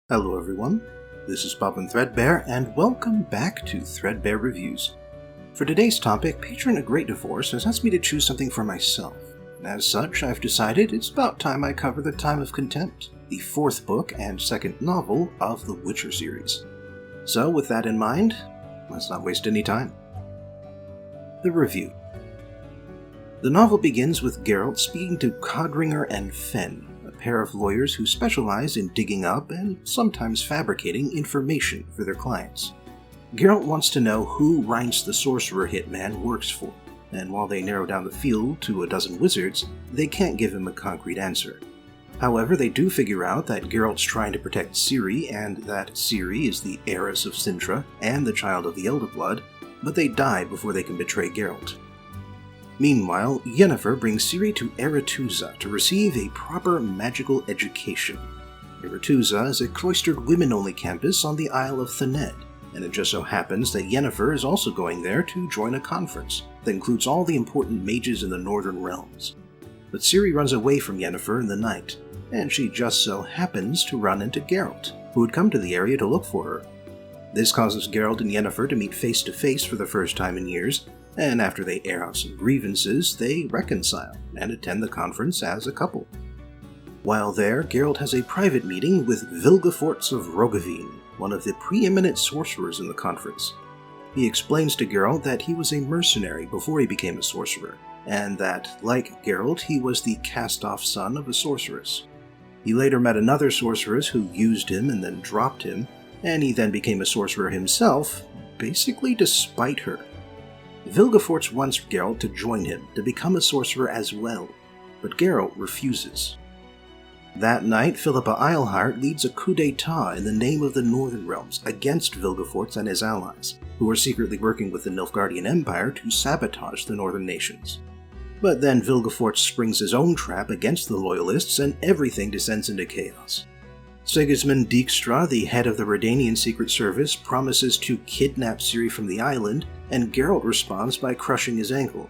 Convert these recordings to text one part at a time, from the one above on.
Hello everyone, this is Bob and Threadbare, and welcome back to Threadbare Reviews. For today's topic, patron A Great Divorce has asked me to choose something for myself, and as such I've decided it's about time I cover The Time of Contempt, the fourth book and second novel of the Witcher series. So with that in mind, let's not waste any time. The review. The novel begins with Geralt speaking to Codringer and Fenn, a pair of lawyers who specialize in digging up and sometimes fabricating information for their clients. Geralt wants to know who Reince the sorcerer hitman works for, and while they narrow down the field to a dozen wizards, they can't give him a concrete answer. However, they do figure out that Geralt's trying to protect Ciri, and that Ciri is the heiress of Sintra and the child of the Elder Blood, but they die before they can betray Geralt. Meanwhile, Yennefer brings Ciri to Aretuza to receive a proper magical education. Aretuza is a cloistered women-only campus on the Isle of Thanedd, and it just so happens that Yennefer is also going there to join a conference that includes all the important mages in the Northern Realms. But Ciri runs away from Yennefer in the night, and she just so happens to run into Geralt, who had come to the area to look for her. This causes Geralt and Yennefer to meet face to face for the first time in years, and after they air out some grievances, they reconcile and attend the conference as a couple. While there, Geralt has a private meeting with Vilgefortz of Roggeveen, one of the preeminent sorcerers in the conference. He explains to Geralt that he was a mercenary before he became a sorcerer, and that, like Geralt, he was the cast-off son of a sorceress. He later met another sorceress who used him and then dropped him, and he then became a sorcerer himself, basically despite her. Vilgefortz wants Geralt to join him to become a sorcerer as well, but Geralt refuses. That night, Philippa Eilhart leads a coup d'etat in the name of the Northern Realms against Vilgefortz and his allies, who are secretly working with the Nilfgaardian Empire to sabotage the Northern nations. But then Vilgefortz springs his own trap against the Loyalists and everything descends into chaos. Sigismund Dijkstra, the head of the Redanian Secret Service, promises to kidnap Ciri from the island, and Geralt responds by crushing his ankle.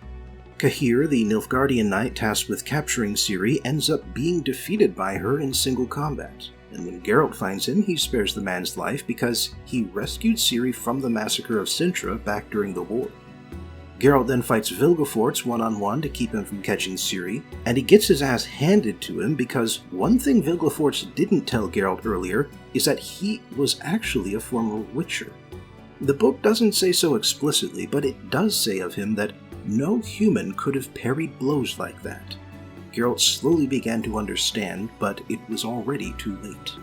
Cahir, the Nilfgaardian knight tasked with capturing Ciri, ends up being defeated by her in single combat, and when Geralt finds him, he spares the man's life because he rescued Ciri from the massacre of Sintra back during the war. Geralt then fights Vilgefortz one-on-one to keep him from catching Ciri, and he gets his ass handed to him because one thing Vilgefortz didn't tell Geralt earlier is that he was actually a former Witcher. The book doesn't say so explicitly, but it does say of him that no human could have parried blows like that. Geralt slowly began to understand, but it was already too late.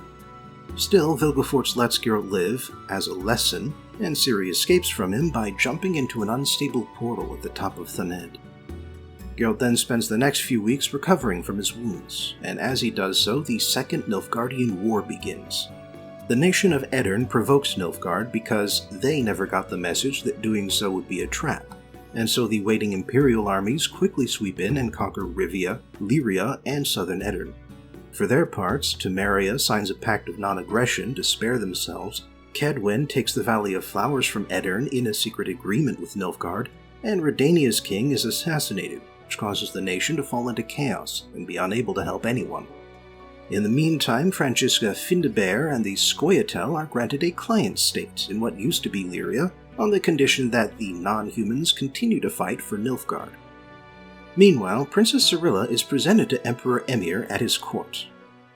Still, Vilgefortz lets Geralt live, as a lesson, and Ciri escapes from him by jumping into an unstable portal at the top of Thanedd. Geralt then spends the next few weeks recovering from his wounds, and as he does so, the Second Nilfgaardian War begins. The nation of Aedirn provokes Nilfgaard because they never got the message that doing so would be a trap, and so the waiting Imperial armies quickly sweep in and conquer Rivia, Lyria, and southern Aedirn. For their parts, Temeria signs a pact of non-aggression to spare themselves, Cadwyn takes the Valley of Flowers from Aedirn in a secret agreement with Nilfgaard, and Redania's king is assassinated, which causes the nation to fall into chaos and be unable to help anyone. In the meantime, Francisca Threadbare and the Scoia'tael are granted a client state in what used to be Lyria, on the condition that the non-humans continue to fight for Nilfgaard. Meanwhile, Princess Cirilla is presented to Emperor Emhyr at his court.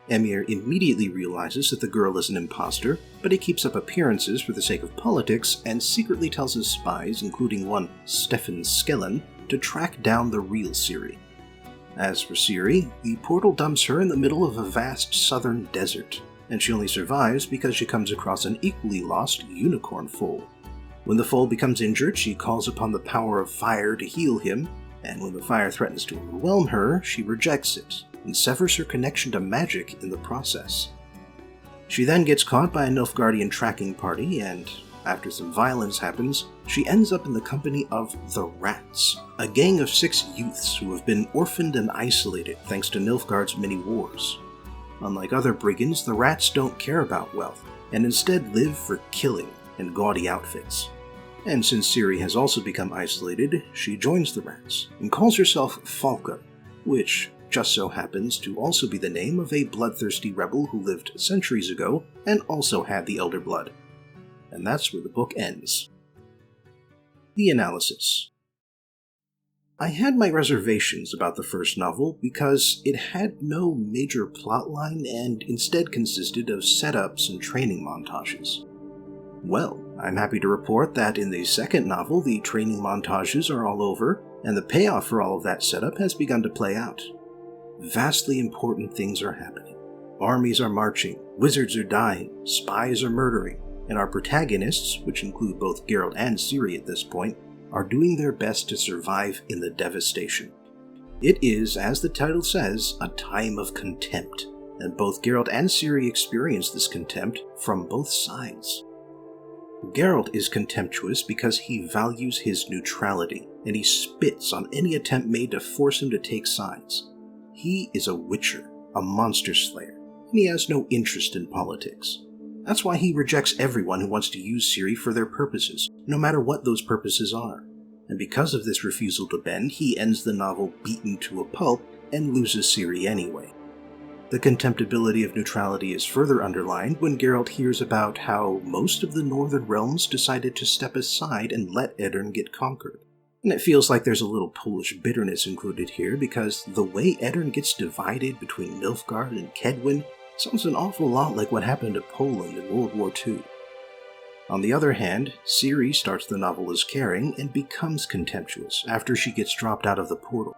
Emhyr immediately realizes that the girl is an imposter, but he keeps up appearances for the sake of politics and secretly tells his spies, including one Stefan Skellen, to track down the real Ciri. As for Ciri, the portal dumps her in the middle of a vast southern desert, and she only survives because she comes across an equally lost unicorn foal. When the foal becomes injured, she calls upon the power of fire to heal him, and when the fire threatens to overwhelm her, she rejects it, and severs her connection to magic in the process. She then gets caught by a Nilfgaardian tracking party, and after some violence happens, she ends up in the company of the Rats, a gang of 6 youths who have been orphaned and isolated thanks to Nilfgaard's many wars. Unlike other brigands, the Rats don't care about wealth, and instead live for killing and gaudy outfits. And since Ciri has also become isolated, she joins the Rats, and calls herself Falka, which just so happens to also be the name of a bloodthirsty rebel who lived centuries ago and also had the Elder Blood. And that's where the book ends. The analysis. I had my reservations about the first novel because it had no major plotline and instead consisted of setups and training montages. Well, I'm happy to report that in the second novel the training montages are all over, and the payoff for all of that setup has begun to play out. Vastly important things are happening. Armies are marching, wizards are dying, spies are murdering, and our protagonists, which include both Geralt and Ciri at this point, are doing their best to survive in the devastation. It is, as the title says, a time of contempt, and both Geralt and Ciri experience this contempt from both sides. Geralt is contemptuous because he values his neutrality, and he spits on any attempt made to force him to take sides. He is a witcher, a monster slayer, and he has no interest in politics. That's why he rejects everyone who wants to use Ciri for their purposes, no matter what those purposes are. And because of this refusal to bend, he ends the novel beaten to a pulp and loses Ciri anyway. The contemptibility of neutrality is further underlined when Geralt hears about how most of the Northern Realms decided to step aside and let Edirn get conquered. And it feels like there's a little Polish bitterness included here because the way Edirn gets divided between Nilfgaard and Kedwin sounds an awful lot like what happened to Poland in World War II. On the other hand, Ciri starts the novel as caring and becomes contemptuous after she gets dropped out of the portal.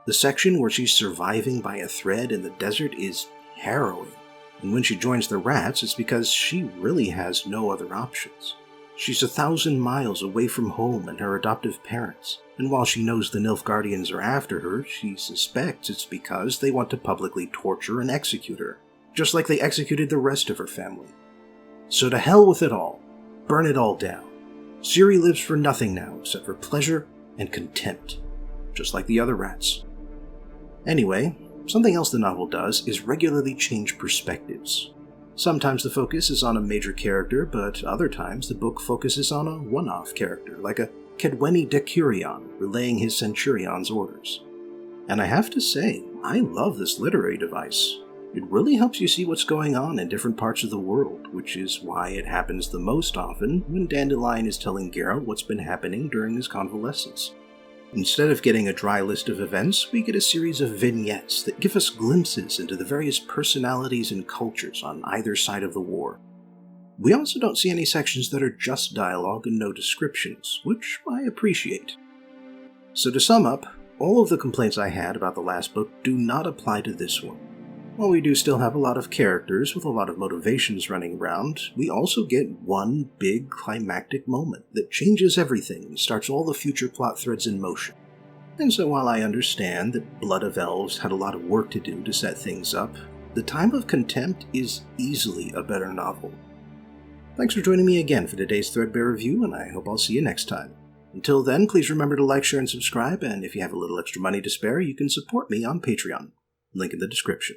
The section where she's surviving by a thread in the desert is harrowing, and when she joins the rats it's because she really has no other options. She's 1,000 miles away from home and her adoptive parents, and while she knows the Nilfgaardians are after her, she suspects it's because they want to publicly torture and execute her, just like they executed the rest of her family. So to hell with it all. Burn it all down. Ciri lives for nothing now except for pleasure and contempt, just like the other rats. Anyway, something else the novel does is regularly change perspectives. Sometimes the focus is on a major character, but other times the book focuses on a one-off character, like a Kedweni Decurion relaying his Centurion's orders. And I have to say, I love this literary device. It really helps you see what's going on in different parts of the world, which is why it happens the most often when Dandelion is telling Geralt what's been happening during his convalescence. Instead of getting a dry list of events, we get a series of vignettes that give us glimpses into the various personalities and cultures on either side of the war. We also don't see any sections that are just dialogue and no descriptions, which I appreciate. So to sum up, all of the complaints I had about the last book do not apply to this one. While we do still have a lot of characters with a lot of motivations running around, we also get one big climactic moment that changes everything and starts all the future plot threads in motion. And so while I understand that Blood of Elves had a lot of work to do to set things up, The Time of Contempt is easily a better novel. Thanks for joining me again for today's Threadbare review, and I hope I'll see you next time. Until then, please remember to like, share, and subscribe, and if you have a little extra money to spare, you can support me on Patreon. Link in the description.